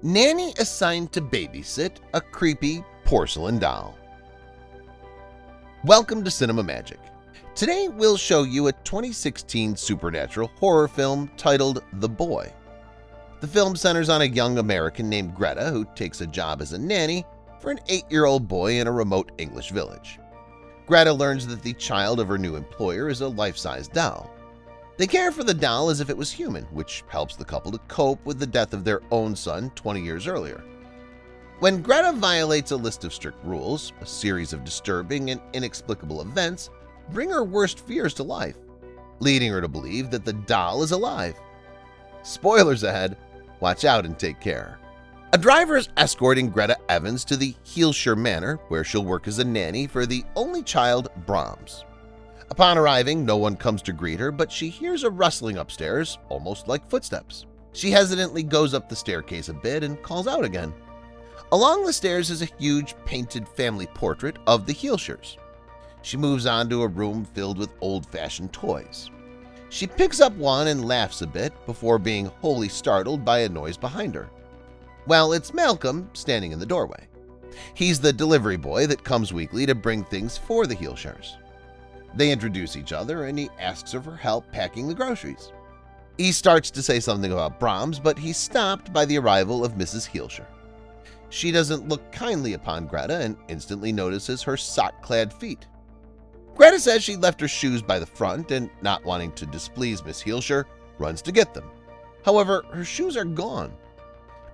Nanny assigned to babysit a creepy porcelain doll. Welcome to Cinema Magic. Today we'll show you a 2016 supernatural horror film titled The Boy. The film centers on a young American named Greta who takes a job as a nanny for an 8-year-old boy in a remote English village. Greta learns that the child of her new employer is a life-size doll. They care for the doll as if it was human, which helps the couple to cope with the death of their own son 20 years earlier. When Greta violates a list of strict rules, a series of disturbing and inexplicable events bring her worst fears to life, leading her to believe that the doll is alive. Spoilers ahead, watch out and take care. A driver is escorting Greta Evans to the 𝐥𝐤𝐤 Manor, where she'll work as a nanny for the only child, Brahms. Upon arriving, no one comes to greet her, but she hears a rustling upstairs, almost like footsteps. She hesitantly goes up the staircase a bit and calls out again. Along the stairs is a huge painted family portrait of the 𝐥𝐤𝐤s. She moves on to a room filled with old-fashioned toys. She picks up one and laughs a bit before being wholly startled by a noise behind her. Well, it's Malcolm standing in the doorway. He's the delivery boy that comes weekly to bring things for the 𝐥𝐤𝐤s. They introduce each other and he asks her for help packing the groceries. He starts to say something about Brahms, but he's stopped by the arrival of Mrs. 𝐥𝐤𝐤. She doesn't look kindly upon Greta and instantly notices her sock-clad feet. Greta says she left her shoes by the front and, not wanting to displease Miss 𝐥𝐤𝐤, runs to get them. However, her shoes are gone.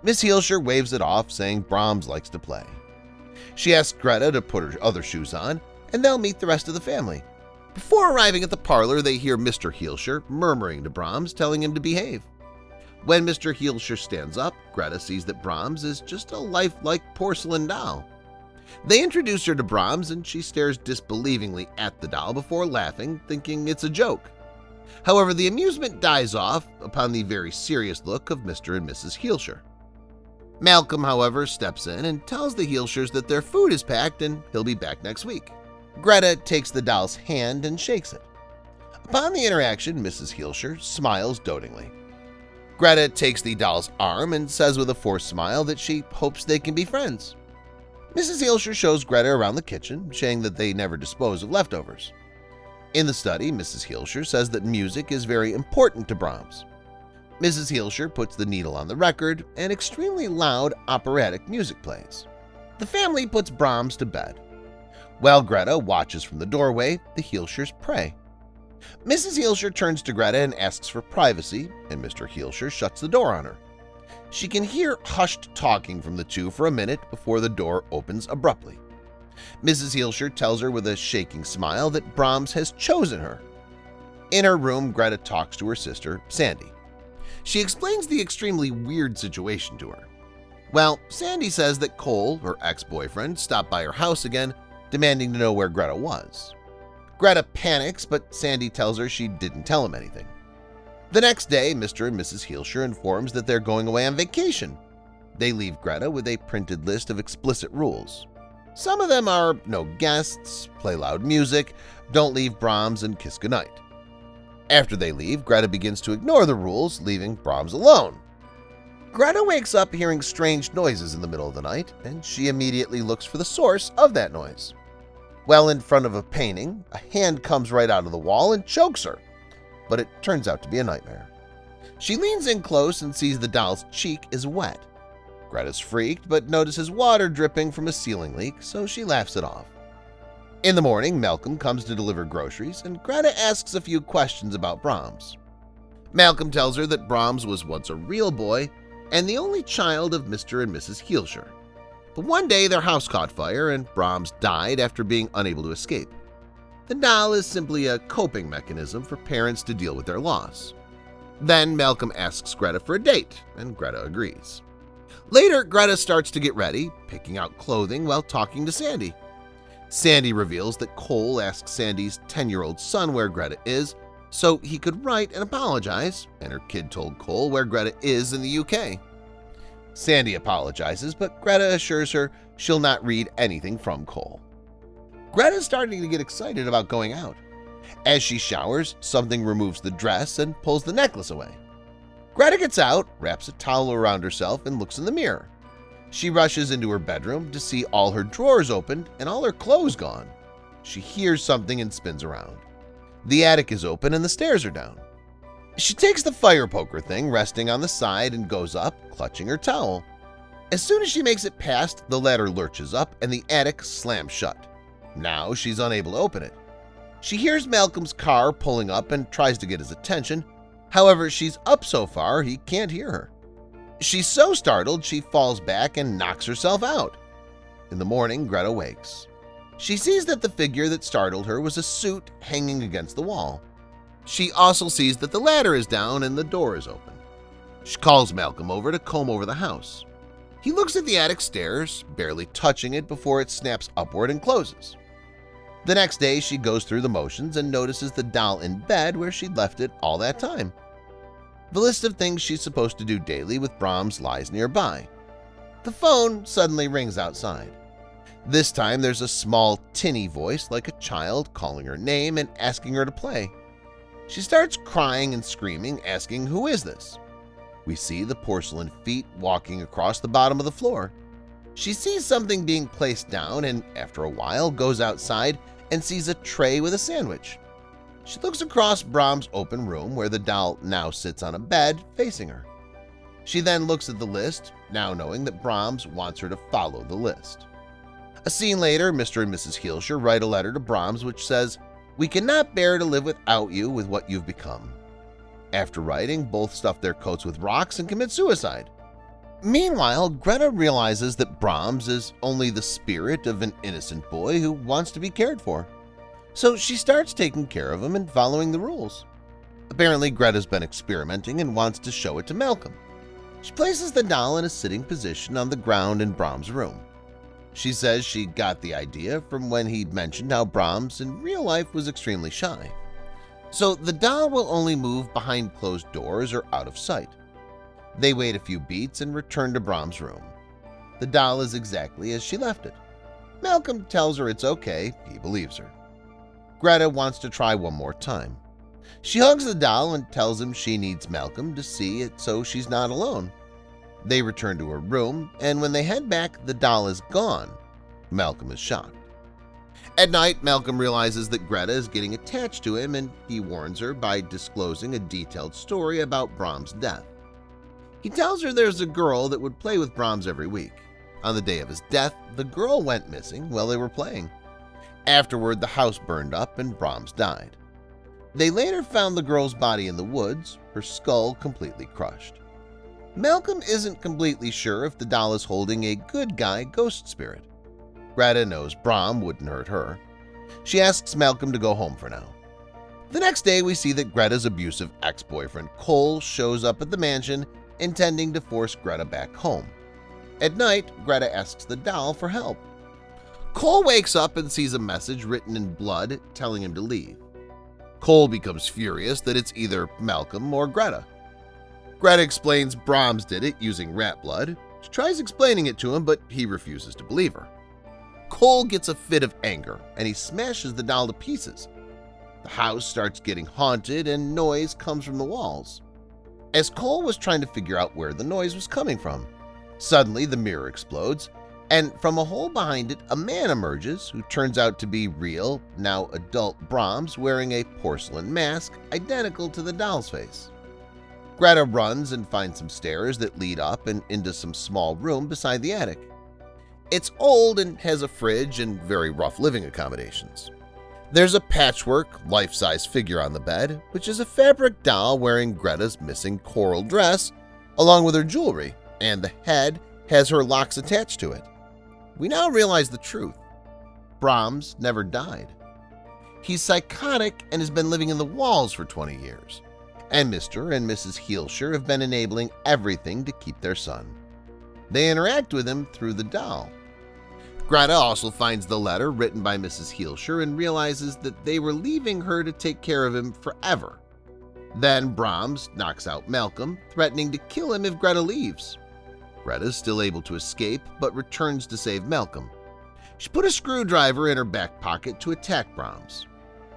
Miss 𝐥𝐤𝐤 waves it off, saying Brahms likes to play. She asks Greta to put her other shoes on, and they'll meet the rest of the family. Before arriving at the parlor, they hear Mr. 𝐥𝐤𝐤 murmuring to Brahms, telling him to behave. When Mr. 𝐥𝐤𝐤 stands up, Greta sees that Brahms is just a lifelike porcelain doll. They introduce her to Brahms and she stares disbelievingly at the doll before laughing, thinking it's a joke. However, the amusement dies off upon the very serious look of Mr. and Mrs. 𝐥𝐤𝐤. Malcolm, however, steps in and tells the 𝐥𝐤𝐤s that their food is packed and he'll be back next week. Greta takes the doll's hand and shakes it. Upon the interaction, Mrs. 𝐥𝐤𝐤 smiles dotingly. Greta takes the doll's arm and says with a forced smile that she hopes they can be friends. Mrs. 𝐥𝐤𝐤 shows Greta around the kitchen, saying that they never dispose of leftovers. In the study, Mrs. 𝐥𝐤𝐤 says that music is very important to Brahms. Mrs. 𝐥𝐤𝐤 puts the needle on the record and extremely loud operatic music plays. The family puts Brahms to bed. While Greta watches from the doorway, the 𝐥𝐤𝐤s pray. Mrs. 𝐥𝐤𝐤 turns to Greta and asks for privacy, and Mr. 𝐥𝐤𝐤 shuts the door on her. She can hear hushed talking from the two for a minute before the door opens abruptly. Mrs. 𝐥𝐤𝐤 tells her with a shaking smile that Brahms has chosen her. In her room, Greta talks to her sister, Sandy. She explains the extremely weird situation to her. Well, Sandy says that Cole, her ex-boyfriend, stopped by her house again, demanding to know where Greta was. Greta panics, but Sandy tells her she didn't tell him anything. The next day, Mr. and Mrs. 𝐥𝐤𝐤 informs that they're going away on vacation. They leave Greta with a printed list of explicit rules. Some of them are no guests, play loud music, don't leave Brahms, and kiss goodnight. After they leave, Greta begins to ignore the rules, leaving Brahms alone. Greta wakes up hearing strange noises in the middle of the night, and she immediately looks for the source of that noise. Well, in front of a painting, a hand comes right out of the wall and chokes her, but it turns out to be a nightmare. She leans in close and sees the doll's cheek is wet. Greta's freaked, but notices water dripping from a ceiling leak, so she laughs it off. In the morning, Malcolm comes to deliver groceries, and Greta asks a few questions about Brahms. Malcolm tells her that Brahms was once a real boy and the only child of Mr. and Mrs. 𝐥𝐤𝐤. But one day their house caught fire and Brahms died after being unable to escape. The doll is simply a coping mechanism for parents to deal with their loss. Then Malcolm asks Greta for a date, and Greta agrees. Later, Greta starts to get ready, picking out clothing while talking to Sandy. Sandy reveals that Cole asked Sandy's 10-year-old son where Greta is so he could write and apologize, and her kid told Cole where Greta is in the UK. Sandy apologizes, but Greta assures her she'll not read anything from Cole. Greta's starting to get excited about going out. As she showers, something removes the dress and pulls the necklace away. Greta gets out, wraps a towel around herself, and looks in the mirror. She rushes into her bedroom to see all her drawers opened and all her clothes gone. She hears something and spins around. The attic is open and the stairs are down. She takes the fire poker thing resting on the side and goes up, clutching her towel. As soon as she makes it past, the ladder lurches up and the attic slams shut. Now she's unable to open it. She hears Malcolm's car pulling up and tries to get his attention. However, she's up so far he can't hear her. She's so startled she falls back and knocks herself out. In the morning, Greta wakes. She sees that the figure that startled her was a suit hanging against the wall. She also sees that the ladder is down and the door is open. She calls Malcolm over to comb over the house. He looks at the attic stairs, barely touching it before it snaps upward and closes. The next day, she goes through the motions and notices the doll in bed where she'd left it all that time. The list of things she's supposed to do daily with Brahms lies nearby. The phone suddenly rings outside. This time there's a small, tinny voice like a child calling her name and asking her to play. She starts crying and screaming, asking, "Who is this?" We see the porcelain feet walking across the bottom of the floor. She sees something being placed down and, after a while, goes outside and sees a tray with a sandwich. She looks across Brahms' open room where the doll now sits on a bed facing her. She then looks at the list, now knowing that Brahms wants her to follow the list. A scene later, Mr. and Mrs. 𝐥𝐤𝐤 write a letter to Brahms which says, "We cannot bear to live without you with what you've become." After writing, both stuff their coats with rocks and commit suicide. Meanwhile, Greta realizes that Brahms is only the spirit of an innocent boy who wants to be cared for. So she starts taking care of him and following the rules. Apparently, Greta's been experimenting and wants to show it to Malcolm. She places the doll in a sitting position on the ground in Brahms' room. She says she got the idea from when he mentioned how Brahms in real life was extremely shy. So the doll will only move behind closed doors or out of sight. They wait a few beats and return to Brahms' room. The doll is exactly as she left it. Malcolm tells her it's okay, he believes her. Greta wants to try one more time. She hugs the doll and tells him she needs Malcolm to see it so she's not alone. They return to her room, and when they head back, the doll is gone. Malcolm is shocked. At night, Malcolm realizes that Greta is getting attached to him, and he warns her by disclosing a detailed story about Brahms' death. He tells her there's a girl that would play with Brahms every week. On the day of his death, the girl went missing while they were playing. Afterward, the house burned up and Brahms died. They later found the girl's body in the woods, her skull completely crushed. Malcolm isn't completely sure if the doll is holding a good guy ghost spirit. Greta knows Brahms wouldn't hurt her. She asks Malcolm to go home for now. The next day, we see that Greta's abusive ex-boyfriend Cole shows up at the mansion, intending to force Greta back home. At night, Greta asks the doll for help. Cole wakes up and sees a message written in blood telling him to leave. Cole becomes furious that it's either Malcolm or Greta. Greta explains Brahms did it using rat blood. She tries explaining it to him, but he refuses to believe her. Cole gets a fit of anger, and he smashes the doll to pieces. The house starts getting haunted, and noise comes from the walls. As Cole was trying to figure out where the noise was coming from, suddenly the mirror explodes, and from a hole behind it, a man emerges who turns out to be real, now adult Brahms wearing a porcelain mask identical to the doll's face. Greta runs and finds some stairs that lead up and into some small room beside the attic. It's old and has a fridge and very rough living accommodations. There's a patchwork, life-size figure on the bed, which is a fabric doll wearing Greta's missing coral dress, along with her jewelry, and the head has her locks attached to it. We now realize the truth. Brahms never died. He's psychotic and has been living in the walls for 20 years. And Mr. and Mrs. 𝐥𝐤𝐤 have been enabling everything to keep their son. They interact with him through the doll. Greta also finds the letter written by Mrs. 𝐥𝐤𝐤 and realizes that they were leaving her to take care of him forever. Then Brahms knocks out Malcolm, threatening to kill him if Greta leaves. Greta is still able to escape, but returns to save Malcolm. She put a screwdriver in her back pocket to attack Brahms.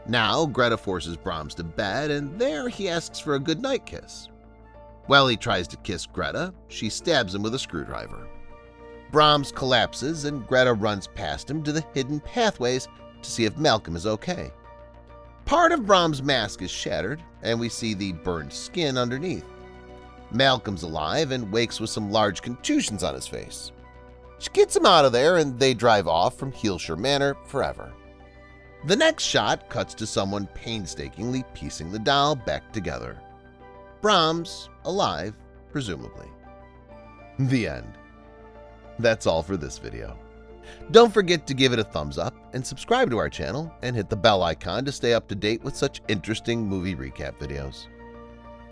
Now Greta forces Brahms to bed, and there he asks for a goodnight kiss. While he tries to kiss Greta, she stabs him with a screwdriver. Brahms collapses and Greta runs past him to the hidden pathways to see if Malcolm is okay. Part of Brahms' mask is shattered, and we see the burned skin underneath. Malcolm's alive and wakes with some large contusions on his face. She gets him out of there and they drive off from 𝐥𝐤𝐤𝐞 Manor forever. The next shot cuts to someone painstakingly piecing the doll back together. Brahms alive, presumably. The end. That's all for this video. Don't forget to give it a thumbs up and subscribe to our channel and hit the bell icon to stay up to date with such interesting movie recap videos.